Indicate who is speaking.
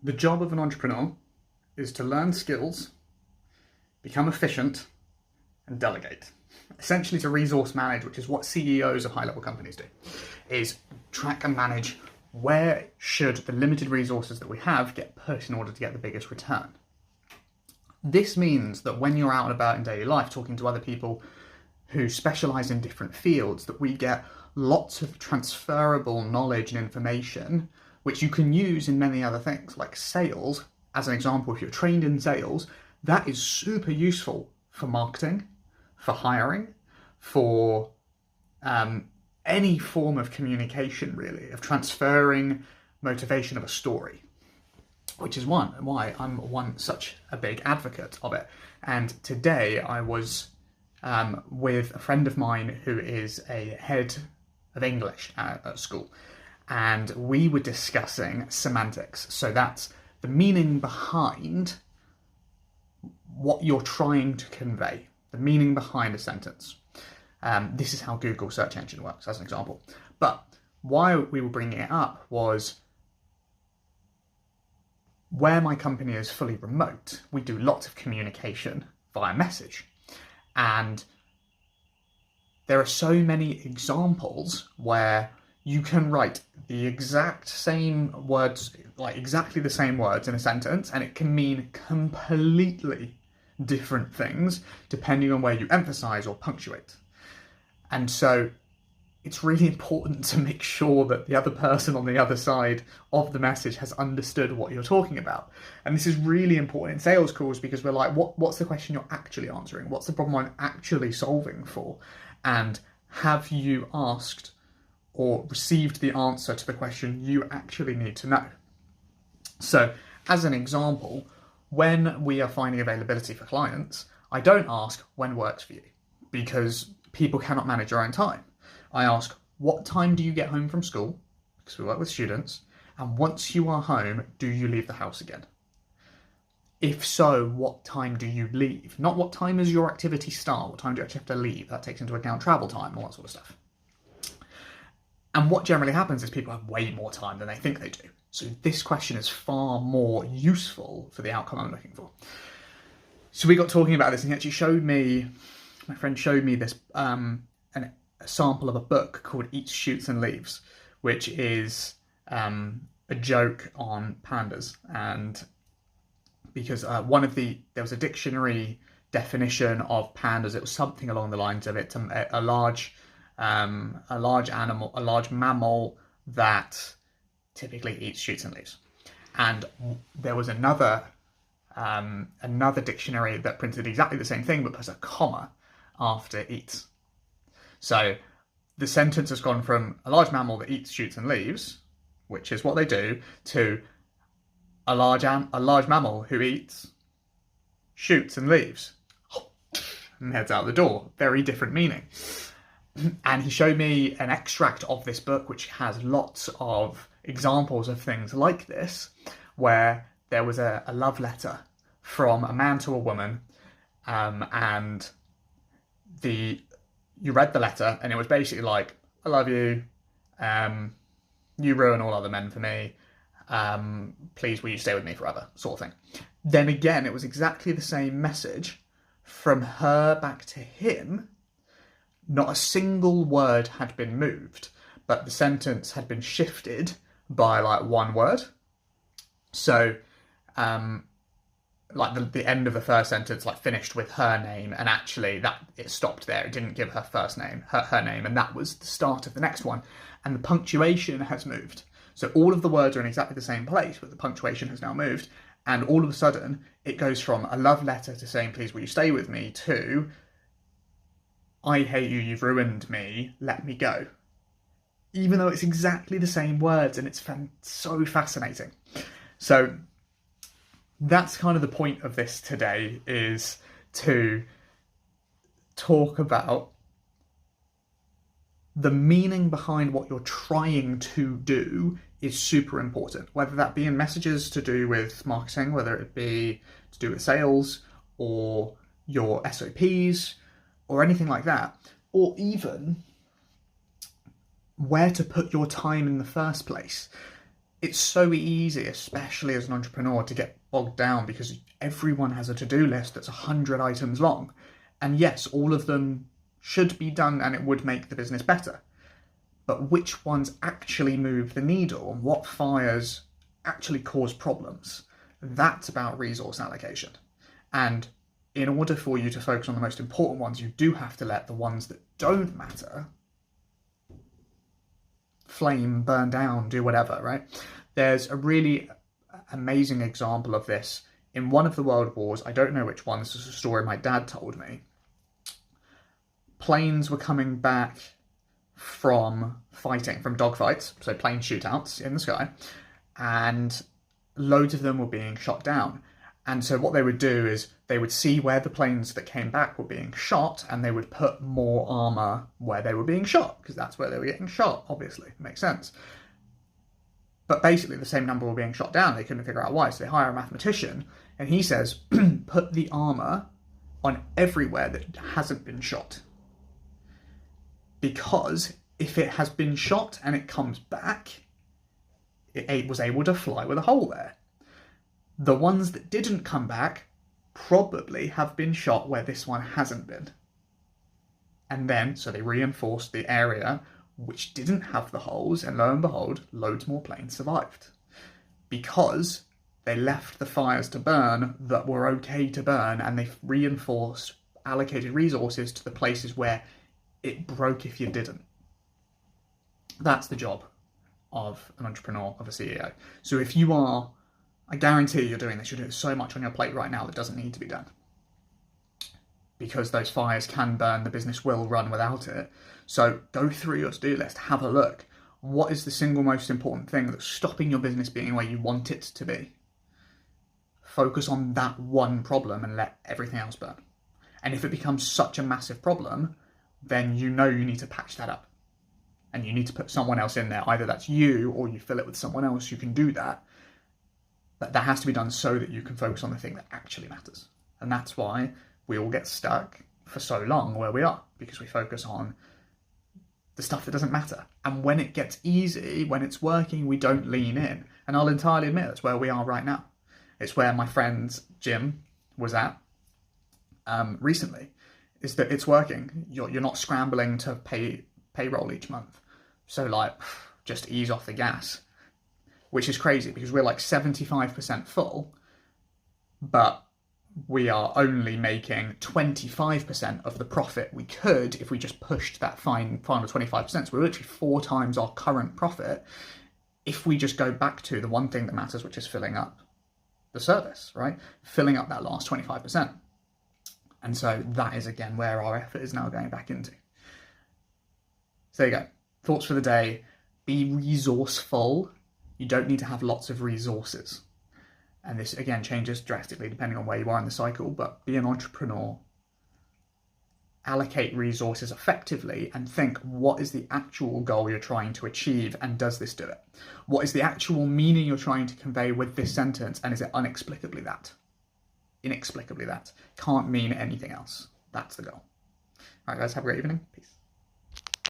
Speaker 1: The job of an entrepreneur is to learn skills, become efficient, and delegate. Essentially to resource manage, which is what CEOs of high-level companies do, is track and manage where should the limited resources that we have get put in order to get the biggest return. This means that when you're out and about in daily life talking to other people who specialise in different fields, that we get lots of transferable knowledge and information which you can use in many other things, like sales. As an example, if you're trained in sales, that is super useful for marketing, for hiring, for any form of communication, really, of transferring motivation of a story, which is why I'm such a big advocate of it. And today I was with a friend of mine who is a head of English at school, and we were discussing semantics. So that's the meaning behind what you're trying to convey, the meaning behind a sentence. This is how Google search engine works, as an example. But why we were bringing it up was where my company is fully remote, we do lots of communication via message. And there are so many examples where you can write the exact same words, like exactly the same words in a sentence, and it can mean completely different things depending on where you emphasize or punctuate. And so it's really important to make sure that the other person on the other side of the message has understood what you're talking about. And this is really important in sales calls, because we're like, what's the question you're actually answering? What's the problem I'm actually solving for? And have you asked or received the answer to the question you actually need to know? So as an example, when we are finding availability for clients, I don't ask when works for you, because people cannot manage their own time. I ask, what time do you get home from school? Because we work with students. And once you are home, do you leave the house again? If so, what time do you leave? Not what time does your activity start? What time do you actually have to leave? That takes into account travel time, all that sort of stuff. And what generally happens is people have way more time than they think they do. So this question is far more useful for the outcome I'm looking for. So we got talking about this, and he actually showed me, my friend showed me this, a sample of a book called Eats, Shoots and Leaves, which is a joke on pandas. And because there was a dictionary definition of pandas, it was something along the lines of it's a large animal, a large mammal that typically eats shoots and leaves. And there was another dictionary that printed exactly the same thing but put a comma after eats. So the sentence has gone from a large mammal that eats shoots and leaves, which is what they do, to a large mammal who eats shoots and leaves and heads out the door. Very different meaning. And he showed me an extract of this book, which has lots of examples of things like this, where there was a love letter from a man to a woman, and you read the letter, and it was basically like, I love you, you ruin all other men for me, please will you stay with me forever, sort of thing. Then again, it was exactly the same message from her back to him. Not a single word had been moved, but the sentence had been shifted by like one word. So, like the end of the first sentence, like finished with her name, and actually that it stopped there. It didn't give her first name, her name, and that was the start of the next one. And the punctuation has moved. So all of the words are in exactly the same place, but the punctuation has now moved. And all of a sudden, it goes from a love letter to saying, please will you stay with me, to I hate you, you've ruined me, let me go. Even though it's exactly the same words, and it's so fascinating. So that's kind of the point of this today, is to talk about the meaning behind what you're trying to do is super important, whether that be in messages to do with marketing, whether it be to do with sales or your SOPs or anything like that, or even where to put your time in the first place. it's so easy, especially as an entrepreneur, to get bogged down because everyone has a to-do list that's 100 items long. And yes, all of them should be done and it would make the business better. But which ones actually move the needle and what fires actually cause problems? That's about resource allocation. And in order for you to focus on the most important ones, you do have to let the ones that don't matter flame, burn down, do whatever, right? There's a really amazing example of this in one of the world wars. I don't know which one. This is a story my dad told me. Planes were coming back from fighting, from dogfights, so plane shootouts in the sky, and loads of them were being shot down. And so what they would do is they would see where the planes that came back were being shot, and they would put more armour where they were being shot, because that's where they were getting shot, obviously. It makes sense. But basically the same number were being shot down. They couldn't figure out why, so they hire a mathematician, and he says, put the armour on everywhere that hasn't been shot. Because if it has been shot and it comes back, it was able to fly with a hole there. The ones that didn't come back probably have been shot where this one hasn't been. And then, so they reinforced the area which didn't have the holes, and lo and behold, loads more planes survived. Because they left the fires to burn that were okay to burn, and they reinforced, allocated resources to the places where it broke if you didn't. That's the job of an entrepreneur, of a CEO. So if you are, I guarantee you're doing this, you're doing so much on your plate right now that doesn't need to be done. Because those fires can burn, the business will run without it. So go through your to-do list, have a look. What is the single most important thing that's stopping your business being where you want it to be? Focus on that one problem and let everything else burn. And if it becomes such a massive problem, then you know you need to patch that up. And you need to put someone else in there. Either that's you or you fill it with someone else who can do that. But that has to be done so that you can focus on the thing that actually matters. And that's why we all get stuck for so long where we are, because we focus on the stuff that doesn't matter. And when it gets easy, when it's working, we don't lean in. And I'll entirely admit that's where we are right now. It's where my friend Jim was at recently, is that it's working. You're not scrambling to pay payroll each month. So like, just ease off the gas. Which is crazy because we're like 75% full, but we are only making 25% of the profit we could if we just pushed that final 25%. So we're literally 4 times our current profit if we just go back to the one thing that matters, which is filling up the service, right? Filling up that last 25%. And so that is, again, where our effort is now going back into. So there you go. Thoughts for the day. Be resourceful. You don't need to have lots of resources. And this, again, changes drastically depending on where you are in the cycle, but be an entrepreneur. Allocate resources effectively and think, what is the actual goal you're trying to achieve, and does this do it? What is the actual meaning you're trying to convey with this sentence, and is it inexplicably that? Inexplicably that. Can't mean anything else. That's the goal. All right, guys, have a great evening. Peace.